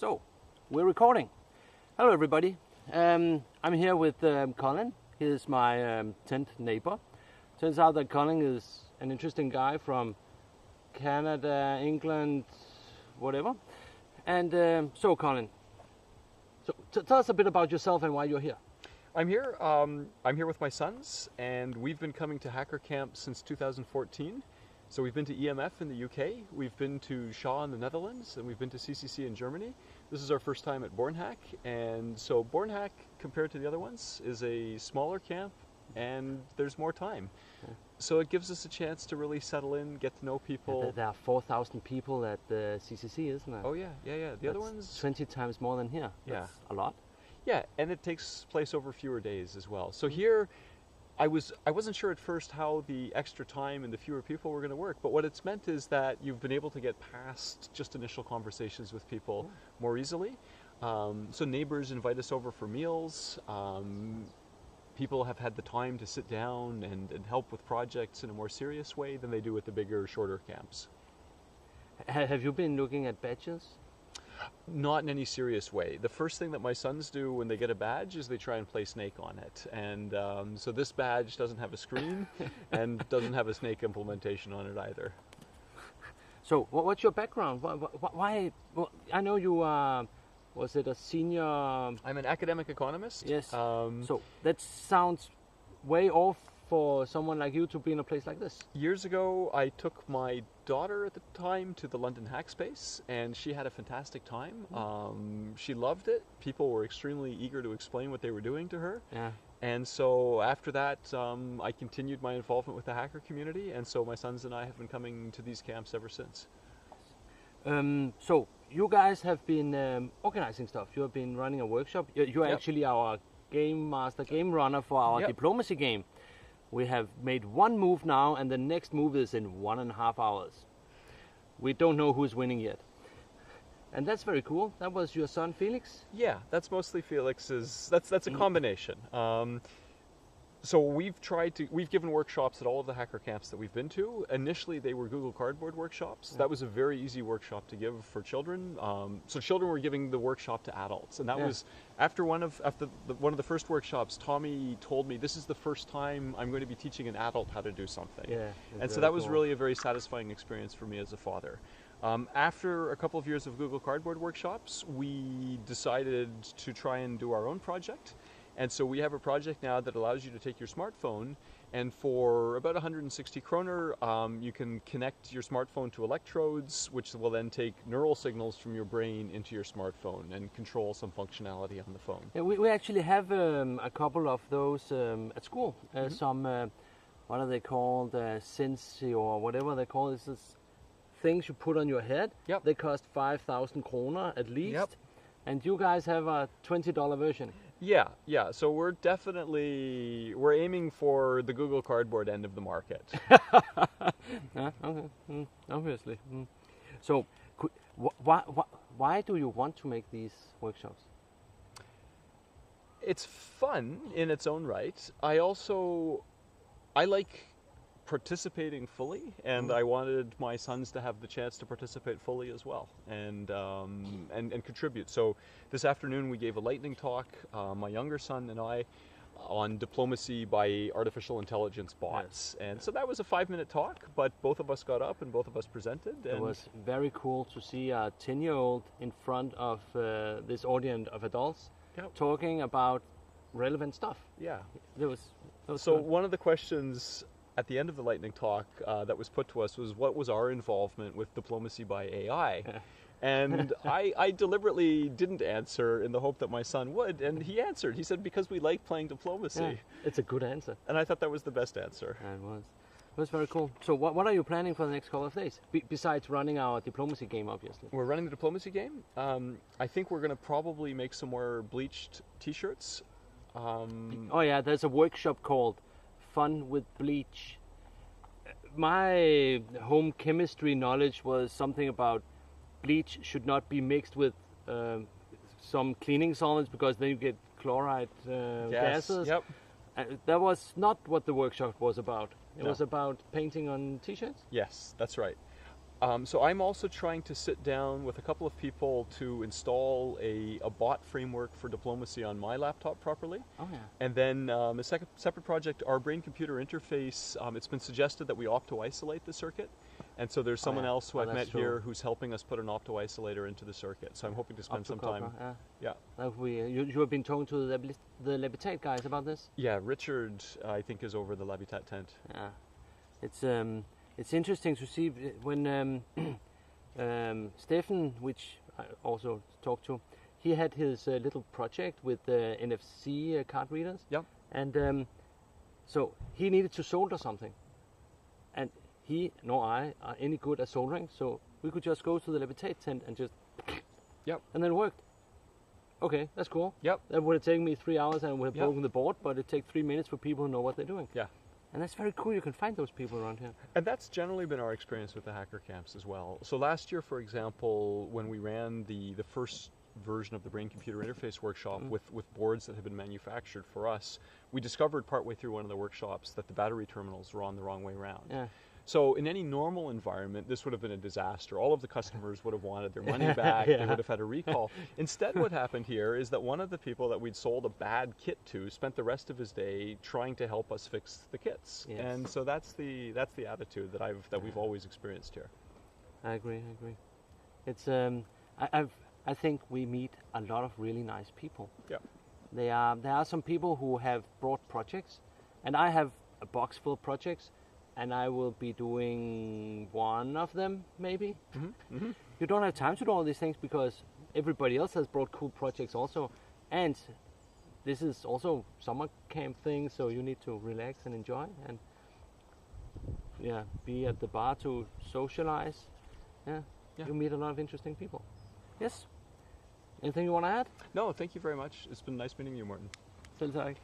So, we're recording. Hello everybody. I'm here with Colin. He is my tent neighbor. Turns out that Colin is an interesting guy from Canada, England, whatever. And so Colin, tell us a bit about yourself and why you're here. I'm here with my sons, and we've been coming to Hacker Camp since 2014. So we've been to EMF in the UK, we've been to Shaw in the Netherlands, and we've been to CCC in Germany. This is our first time at Bornhack, and so Bornhack, compared to the other ones, is a smaller camp, and there's more time. Yeah. So it gives us a chance to really settle in, get to know people. There are 4,000 people at the CCC, isn't there? Oh yeah. The other ones 20 times more than here. Yeah, that's a lot. Yeah, and it takes place over fewer days as well. So here, I wasn't sure at first how the extra time and the fewer people were going to work, but what it's meant is that you've been able to get past just initial conversations with people more easily. So neighbors invite us over for meals. People have had the time to sit down and help with projects in a more serious way than they do at the bigger, shorter camps. Have you been looking at badges? Not in any serious way. The first thing that my sons do when they get a badge is they try and play Snake on it. And so this badge doesn't have a screen and doesn't have a Snake implementation on it either. So what's your background? Why? Well, I know you are, was it a senior? I'm an academic economist. Yes. So that sounds way off for someone like you to be in a place like this. Years ago, I took my daughter at the time to the London Hackspace, and she had a fantastic time. She loved it. People were extremely eager to explain what they were doing to her. Yeah. And so after that, I continued my involvement with the hacker community, and so my sons and I have been coming to these camps ever since. So you guys have been organizing stuff. You have been running a workshop. You're actually our game master, game runner for our diplomacy game. We have made one move now, and the next move is in 1.5 hours. We don't know who's winning yet. And that's very cool. That was your son, Felix? Yeah, that's mostly Felix's. That's a combination. So we've given workshops at all of the hacker camps that we've been to. Initially, they were Google Cardboard workshops. That was a very easy workshop to give for children. So children were giving the workshop to adults, and that was after one of the first workshops. Tommy told me, "This is the first time I'm going to be teaching an adult how to do something." Yeah, and so that was really a very satisfying experience for me as a father. After a couple of years of Google Cardboard workshops, we decided to try and do our own project. And so we have a project now that allows you to take your smartphone, and for about 160 kroner, you can connect your smartphone to electrodes, which will then take neural signals from your brain into your smartphone and control some functionality on the phone. Yeah, we actually have a couple of those at school. Some, what are they called, Sensi or whatever they call it. This things you put on your head. Yep. They cost 5,000 kroner at least. Yep. And you guys have a $20 version. Yeah. So we're aiming for the Google Cardboard end of the market. Okay, obviously. So, why do you want to make these workshops? It's fun in its own right. I like participating fully, and I wanted my sons to have the chance to participate fully as well, and contribute. So this afternoon we gave a lightning talk, my younger son and I, on diplomacy by artificial intelligence bots. Yes. And so that was a 5-minute talk, but both of us got up and both of us presented. And it was very cool to see a 10-year-old in front of this audience of adults talking about relevant stuff. Yeah. That was so fun. One of the questions at the end of the lightning talk that was put to us was, what was our involvement with diplomacy by AI? And I deliberately didn't answer in the hope that my son would, and he answered. He said, because we like playing diplomacy. Yeah, it's a good answer. And I thought that was the best answer. Yeah, it was. It was very cool. So what are you planning for the next couple of days, besides running our diplomacy game, obviously? We're running the diplomacy game. I think we're going to probably make some more bleached T-shirts. Oh yeah, there's a workshop called Fun with Bleach. My home chemistry knowledge was something about bleach should not be mixed with some cleaning solids, because then you get chloride gases. Yep. That was not what the workshop was about. It was about painting on T-shirts? Yes, that's right. So I'm also trying to sit down with a couple of people to install a bot framework for diplomacy on my laptop properly. Oh yeah. And then a separate project, our brain-computer interface, it's been suggested that we opto-isolate the circuit. And so there's someone else who I've met here who's helping us put an opto-isolator into the circuit. So I'm hoping to spend some time. Yeah. You have been talking to the Levitate guys about this? Yeah, Richard, I think, is over the Levitate tent. Yeah. It's interesting to see when Stefan, which I also talked to, he had his little project with NFC card readers. Yeah. And so he needed to solder something. And he nor I are any good at soldering, so we could just go to the Levitate tent and just... Yep. And then it worked. Okay, that's cool. Yep. That would have taken me 3 hours and would have broken the board, but it takes 3 minutes for people who know what they're doing. Yeah. And that's very cool. You can find those people around here. And that's generally been our experience with the hacker camps as well. So last year, for example, when we ran the first version of the brain-computer interface workshop with boards that had been manufactured for us, we discovered partway through one of the workshops that the battery terminals were on the wrong way around. Yeah. So in any normal environment, this would have been a disaster. All of the customers would have wanted their money back. They would have had a recall. Instead, what happened here is that one of the people that we'd sold a bad kit to spent the rest of his day trying to help us fix the kits. Yes. And so that's the attitude that we've always experienced here. I agree. It's I think we meet a lot of really nice people. Yeah. There are some people who have brought projects, and I have a box full of projects. And I will be doing one of them, maybe. Mm-hmm. Mm-hmm. You don't have time to do all these things because everybody else has brought cool projects also. And this is also summer camp thing, so you need to relax and enjoy. And be at the bar to socialize. Yeah. You meet a lot of interesting people. Yes? Anything you want to add? No, thank you very much. It's been nice meeting you, Martin. Selv tak.